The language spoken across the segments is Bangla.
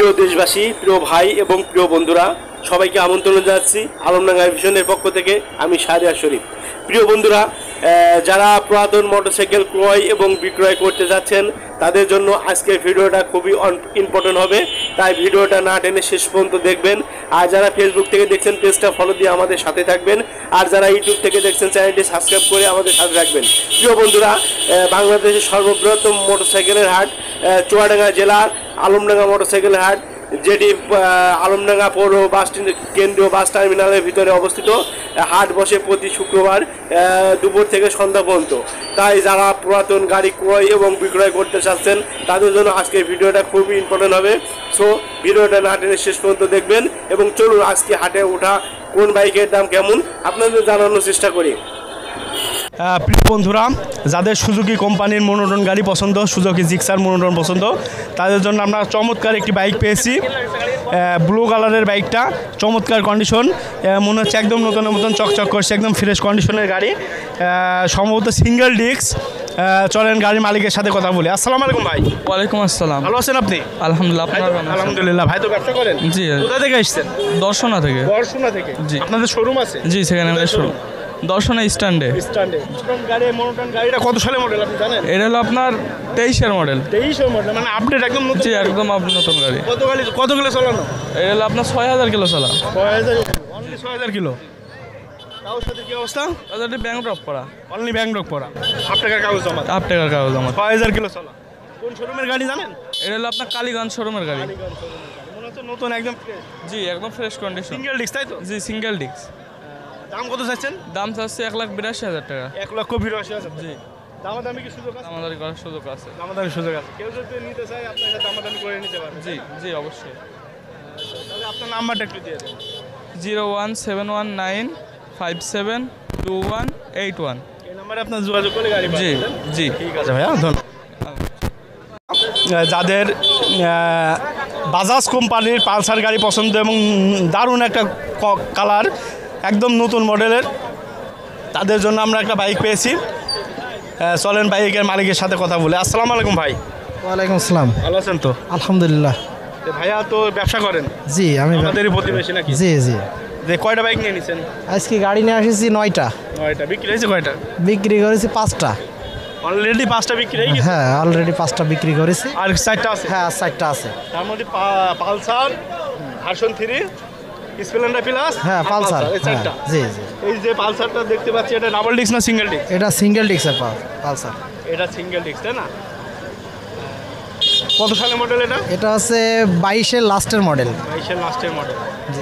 প্রিয় দেশবাসী, প্রিয় ভাই এবং প্রিয় বন্ধুরা, সবাইকে আমন্ত্রণ জানাচ্ছি আলমডাঙ্গা ভিশনের পক্ষ থেকে। আমি শাহরিয়ার শরীফ। প্রিয় বন্ধুরা, যারা পুরাতন মোটরসাইকেল ক্রয় এবং বিক্রয় করতে যাচ্ছেন তাদের জন্য আজকের ভিডিওটা খুবই ইম্পর্টেন্ট হবে, তাই ভিডিওটা না টেনে শেষ পর্যন্ত দেখবেন। আর যারা ফেসবুক থেকে দেখছেন পেজটা ফলো দিয়ে আমাদের সাথে থাকবেন, আর যারা ইউটিউব থেকে দেখছেন চ্যানেলটি সাবস্ক্রাইব করে আমাদের সাথে থাকবেন। প্রিয় বন্ধুরা, বাংলাদেশের সর্ববৃহত্তম মোটরসাইকেলের হাট চুয়াডাঙ্গা জেলার আলমডাঙ্গা মোটরসাইকেলের হাট, যেটি আলমডাঙ্গা পৌর বাস কেন্দ্রীয় বাস টার্মিনালের ভিতরে অবস্থিত। হাট বসে প্রতি শুক্রবার দুপুর থেকে সন্ধ্যা পর্যন্ত। তাই যারা পুরাতন গাড়ি ক্রয় এবং বিক্রয় করতে চাচ্ছেন তাদের জন্য আজকের ভিডিওটা খুবই ইম্পর্টেন্ট হবে। সো ভিডিওটা না টেনে শেষ পর্যন্ত দেখবেন এবং চলুন আজকে হাটে ওঠা কোন বাইকের দাম কেমন আপনাদের জানানোর চেষ্টা করি। প্রিয় বন্ধুরা, যাদের সুজুকি কোম্পানির মনোটন গাড়ি পছন্দ, সুজুকি জিক্সার মনোটন পছন্দ, তাদের জন্য আমরা চমৎকার একটি বাইক পেয়েছি। ব্লু কালারের বাইকটা, চমৎকার কন্ডিশন, মনে হচ্ছে একদম নতুনের মতন চকচক করছে, একদম ফ্রেশ কন্ডিশনের গাড়ি, সম্ভবত সিঙ্গেল ডিস্ক। চলেন গাড়ির মালিকের সাথে কথা বলি। আসসালামু আলাইকুম ভাই। ওয়ালাইকুম আসসালাম। ভালো আছেন আপনি? আলহামদুলিল্লাহ। আলহামদুলিল্লাহ। ভাই তো ব্যবসা করেন? জি। কোথা থেকে এসেছেন? দর্শনা থেকে। দর্শনা থেকে? জি। আপনাদের শোরুম আছে? জি, সেখানে আমাদের শোরুম দর্শনা স্ট্যান্ডে। গাড়ি মনোটন গাড়িটা কত সালের মডেল আপনি জানেন? এটা হলো আপনার 23-এর মডেল। 23-এর মডেল, মানে আপডেট একদম নতুন? জি, একদম আপনার নতুন গাড়ি। কত কিলো চালানো? এটা হলো আপনার 6000 কিলো চালা। 6000 কিলো। কাগজ সাথে কি অবস্থা? এটা ব্যাংক ড্রপ করা। অনলি ব্যাংক ড্রপ করা। 8 টাকার কাগজ জমা। 8 টাকার কাগজ জমা। 6000 কিলো চালা। কোন শোরুমের গাড়ি জানেন? এটা হলো আপনার কালীগঞ্জ শোরুমের গাড়ি। মনে হচ্ছে নতুন, একদম ফ্রেশ। জি, একদম ফ্রেশ কন্ডিশন। সিঙ্গেল ডিস্ক, তাই তো? জি, সিঙ্গেল ডিস্ক। দাম কত চাচ্ছেন? দাম চাচ্ছে 1,82,000 টাকা। 1,82,000। জি। দামাদামি কি সুযোগ আছে? দামাদামি করার সুযোগ আছে। দামাদামি সুযোগ আছে। কেউ যদি নিতে চায় আপনার সাথে দামাদামি করে নিতে পারবে? জি জি, অবশ্যই। তাহলে আপনার নাম্বারটা একটু দিয়ে দেন। 01719572181। এই নম্বরে আপনার যোগাযোগ করে গাড়ি জি পাবেন। জি, ঠিক আছে ভাইয়া, ধন্যবাদ। যাদের বাজাজ কোম্পানির পালসার গাড়ি পছন্দ এবং দারুণ একটা কালার, একদম নতুন মডেলের, তাদের জন্য আমরা একটা বাইক পেয়েছি। চলেন বাইকের মালিকের সাথে কথা বলে। আসসালামু আলাইকুম ভাই। ওয়ালাইকুম আসসালাম। ভালো আছেন তো? আলহামদুলিল্লাহ। ভাইয়া তো ব্যবসা করেন? জি, আমি আমাদেরই প্রতিবেশী নাকি? জি জি। যে কয়টা বাইক নিয়ে নিছেন? আজকে গাড়ি নিয়ে আসেছি 9টা। 9টা বিক্রি হয়েছে? কয়টা বিক্রি করেছি? 5টা। অলরেডি 5টা বিক্রি হয়ে গেছে? হ্যাঁ, অলরেডি 5টা বিক্রি করেছি। আর 4টা আছে? হ্যাঁ, 4টা আছে। তার মধ্যে পালসার ভার্সন 3, স্প্লেন্ডার প্লাস। হ্যাঁ, পালসার। এই 4টা। জি জি। এই যে পালসারটা দেখতে পাচ্ছি, এটা ডাবল ডিস্ক না সিঙ্গেল ডিস্ক? এটা সিঙ্গেল ডিস্কের পালসার। এটা সিঙ্গেল ডিস্ক, তাই না? কত সালের মডেল এটা? এটা হচ্ছে 22-এর লাস্টের মডেল। 22-এর লাস্টের মডেল।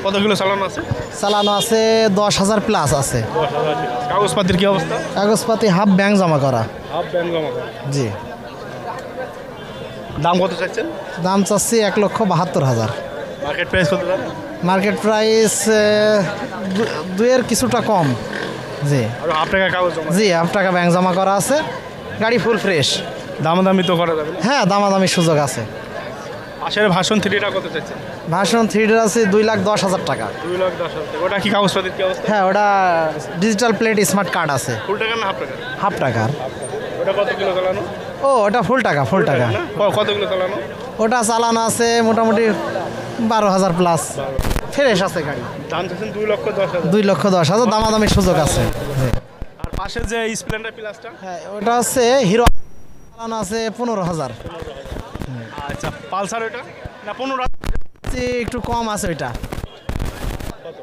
কত কিলো চালানো আছে? চালানো আছে 10,000 প্লাস আছে। 10,000 প্লাস। কাগজপাতির কি অবস্থা? কাগজপাতি হাফ ব্যাংক জমা করা। হাফ ব্যাংক জমা করা। জি। দাম কত চাচ্ছেন? দাম চাচ্ছি 1,72,000। মার্কেট প্রাইস কত জানেন? মার্কেট প্রাইস 2-এর কিছুটা কম। জি। আর হাফ টাকা কাগজ জমা? জি, হাফ টাকা ব্যাংক জমা করা আছে। গাড়ি ফুল ফ্রেশ। দামাদামি তো করা যাবে? হ্যাঁ, দামাদামি সুযোগ আছে। পাশের ভার্সন 3টা কত চাচ্ছেন? ভার্সন 3 আছে 2,10,000 টাকা। 2,10,000 টাকা। ওটা কি কাগজপাতির কি অবস্থা? হ্যাঁ, ওটা ডিজিটাল প্লেট স্মার্ট কার্ড আছে। ফুল টাকা না হাফ টাকা? হাফ টাকার। ওটা কত কিলো চালানো? ও, ওটা ফুল টাকা। ফুল টাকা। না? কত কিলো চালানো? ওটা চালানো আছে মোটামুটি 12,000 প্লাস। ফ্রেশ আছে গাড়ি। দাম চাচ্ছেন 2,10,000। 2,10,000 দামাদামি সুযোগ আছে। জি। আর পাশে যে স্প্লেন্ডার প্লাসটা? হ্যাঁ, ওটা হচ্ছে হিরো, চালানো আছে 15,000। আচ্ছা, পালসার ওটা না 15? একটু কম আছে ওইটা।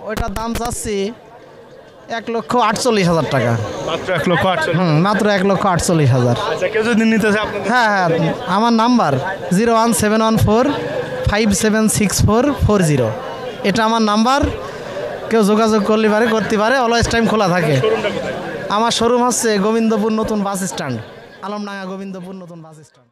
ওইটার দাম চাচ্ছি 1,48,000 টাকা। মাত্র 1,48,000? মাত্র 1,48,000। আচ্ছা, কেউ যদি নিতে চায় আপনাদের? হ্যাঁ হ্যাঁ, আমার নাম্বার 01714576440। এটা আমার নাম্বার। কেউ যোগাযোগ করতে পারে। অলওয়েজ টাইম খোলা থাকে। শোরুমটা কোথায়? আমার শোরুম হচ্ছে গোবিন্দপুর নতুন বাস স্ট্যান্ড, আলমডাঙ্গা গোবিন্দপুর নতুন বাস স্ট্যান্ড।